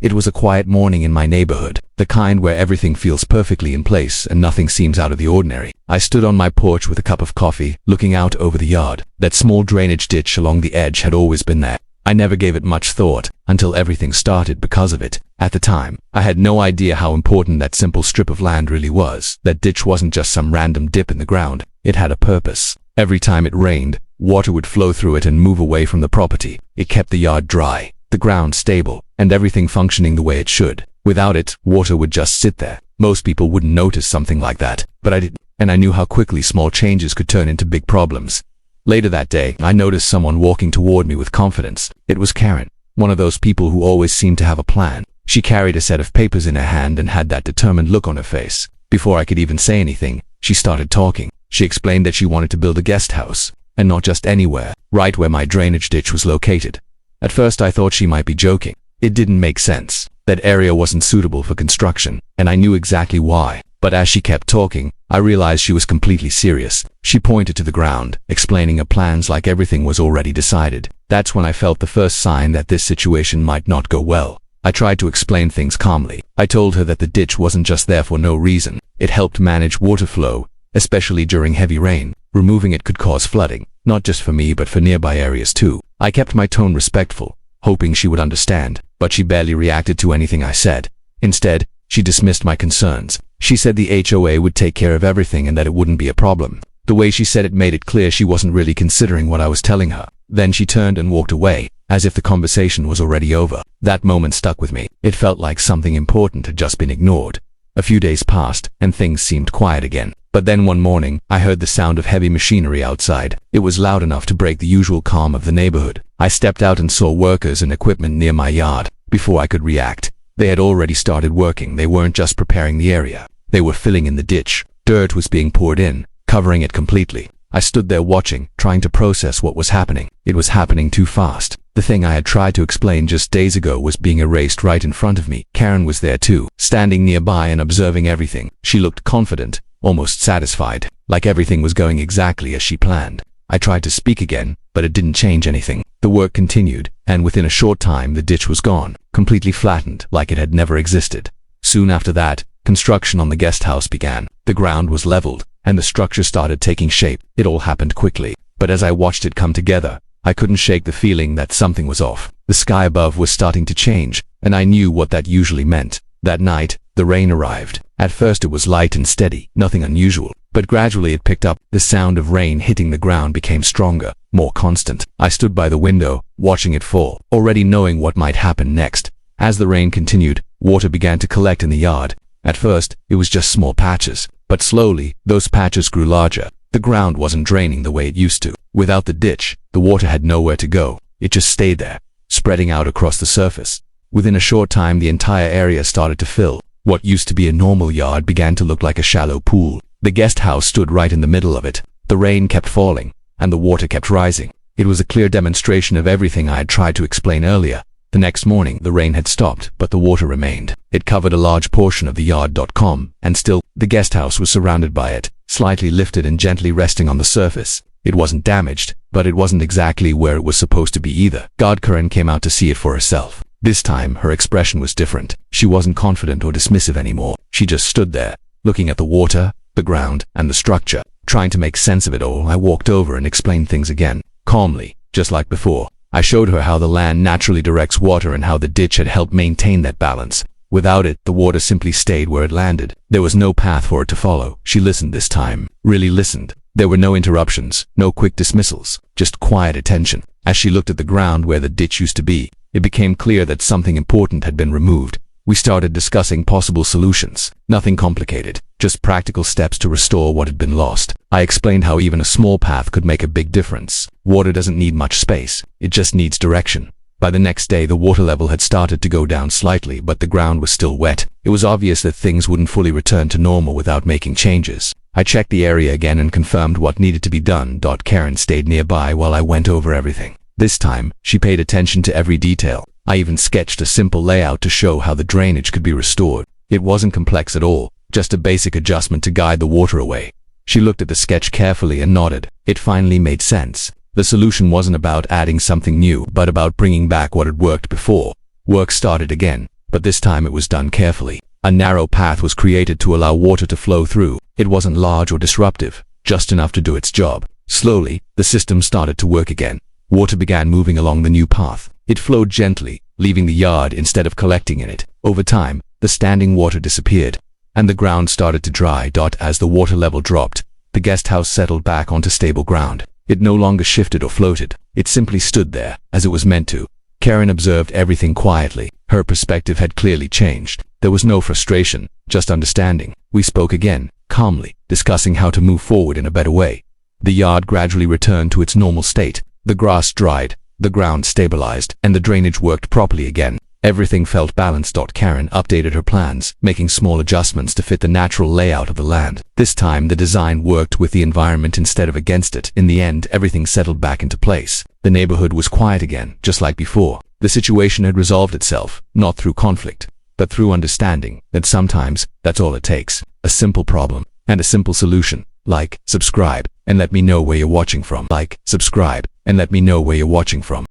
It was a quiet morning in my neighborhood, the kind where everything feels perfectly in place and nothing seems out of the ordinary. I stood on my porch with a cup of coffee, looking out over the yard. That small drainage ditch along the edge had always been there. I never gave it much thought until everything started because of it. At the time, I had no idea how important that simple strip of land really was. That ditch wasn't just some random dip in the ground. It had a purpose. Every time it rained, water would flow through it and move away from the property. It kept the yard dry, the ground stable, and everything functioning the way it should. Without it, water would just sit there. Most people wouldn't notice something like that, but I did, and I knew how quickly small changes could turn into big problems. Later that day, I noticed someone walking toward me with confidence. It was Karen, one of those people who always seemed to have a plan. She carried a set of papers in her hand and had that determined look on her face. Before I could even say anything, she started talking. She explained that she wanted to build a guest house, and not just anywhere, right where my drainage ditch was located. At first I thought she might be joking. It didn't make sense. That area wasn't suitable for construction, and I knew exactly why. But as she kept talking, I realized she was completely serious. She pointed to the ground, explaining her plans like everything was already decided. That's when I felt the first sign that this situation might not go well. I tried to explain things calmly. I told her that the ditch wasn't just there for no reason. It helped manage water flow, especially during heavy rain. Removing it could cause flooding, not just for me but for nearby areas too. I kept my tone respectful, hoping she would understand, but she barely reacted to anything I said. Instead, she dismissed my concerns. She said the HOA would take care of everything and that it wouldn't be a problem. The way she said it made it clear she wasn't really considering what I was telling her. Then she turned and walked away, as if the conversation was already over. That moment stuck with me. It felt like something important had just been ignored. A few days passed, and things seemed quiet again. But then one morning, I heard the sound of heavy machinery outside. It was loud enough to break the usual calm of the neighborhood. I stepped out and saw workers and equipment near my yard. Before I could react, they had already started working. They weren't just preparing the area. They were filling in the ditch. Dirt was being poured in, covering it completely. I stood there watching, trying to process what was happening. It was happening too fast. The thing I had tried to explain just days ago was being erased right in front of me. Karen was there too, standing nearby and observing everything. She looked confident, almost satisfied, like everything was going exactly as she planned. I tried to speak again, but it didn't change anything. The work continued, and within a short time the ditch was gone, completely flattened, like it had never existed. Soon after that, construction on the guest house began. The ground was leveled, and the structure started taking shape. It all happened quickly, but as I watched it come together, I couldn't shake the feeling that something was off. The sky above was starting to change, and I knew what that usually meant. That night, the rain arrived. At first it was light and steady, nothing unusual, but gradually it picked up. The sound of rain hitting the ground became stronger, more constant. I stood by the window, watching it fall, already knowing what might happen next. As the rain continued, water began to collect in the yard. At first, it was just small patches, but slowly, those patches grew larger. The ground wasn't draining the way it used to. Without the ditch, the water had nowhere to go. It just stayed there, spreading out across the surface. Within a short time, the entire area started to fill. What used to be a normal yard began to look like a shallow pool. The guest house stood right in the middle of it. The rain kept falling, and the water kept rising. It was a clear demonstration of everything I had tried to explain earlier. The next morning, the rain had stopped, but the water remained. It covered a large portion of the yard. And still, the guest house was surrounded by it, slightly lifted and gently resting on the surface. It wasn't damaged, but it wasn't exactly where it was supposed to be either. Karen came out to see it for herself. This time, her expression was different. She wasn't confident or dismissive anymore. She just stood there, looking at the water, the ground, and the structure. Trying to make sense of it all, I walked over and explained things again, calmly, just like before. I showed her how the land naturally directs water and how the ditch had helped maintain that balance. Without it, the water simply stayed where it landed. There was no path for it to follow. She listened this time, really listened. There were no interruptions, no quick dismissals, just quiet attention. As she looked at the ground where the ditch used to be, it became clear that something important had been removed. We started discussing possible solutions. Nothing complicated, just practical steps to restore what had been lost. I explained how even a small path could make a big difference. Water doesn't need much space, it just needs direction. By the next day, the water level had started to go down slightly, but the ground was still wet. It was obvious that things wouldn't fully return to normal without making changes. I checked the area again and confirmed what needed to be done. Karen stayed nearby while I went over everything. This time, she paid attention to every detail. I even sketched a simple layout to show how the drainage could be restored. It wasn't complex at all, just a basic adjustment to guide the water away. She looked at the sketch carefully and nodded. It finally made sense. The solution wasn't about adding something new, but about bringing back what had worked before. Work started again. but this time it was done carefully. A narrow path was created to allow water to flow through. It wasn't large or disruptive, just enough to do its job. Slowly, the system started to work again. Water began moving along the new path. It flowed gently, leaving the yard instead of collecting in it. Over time, the standing water disappeared, and the ground started to dry. As the water level dropped, the guest house settled back onto stable ground. It no longer shifted or floated. It simply stood there, as it was meant to. Karen observed everything quietly. Her perspective had clearly changed. There was no frustration, just understanding. We spoke again, calmly, discussing how to move forward in a better way. The yard gradually returned to its normal state. The grass dried, the ground stabilized, and the drainage worked properly again. Everything felt balanced. Karen updated her plans, making small adjustments to fit the natural layout of the land. This time, the design worked with the environment instead of against it. In the end, everything settled back into place. The neighborhood was quiet again, just like before. The situation had resolved itself, not through conflict, but through understanding that sometimes that's all it takes. A simple problem and a simple solution. Like, subscribe, and let me know where you're watching from. Like, subscribe, and let me know where you're watching from.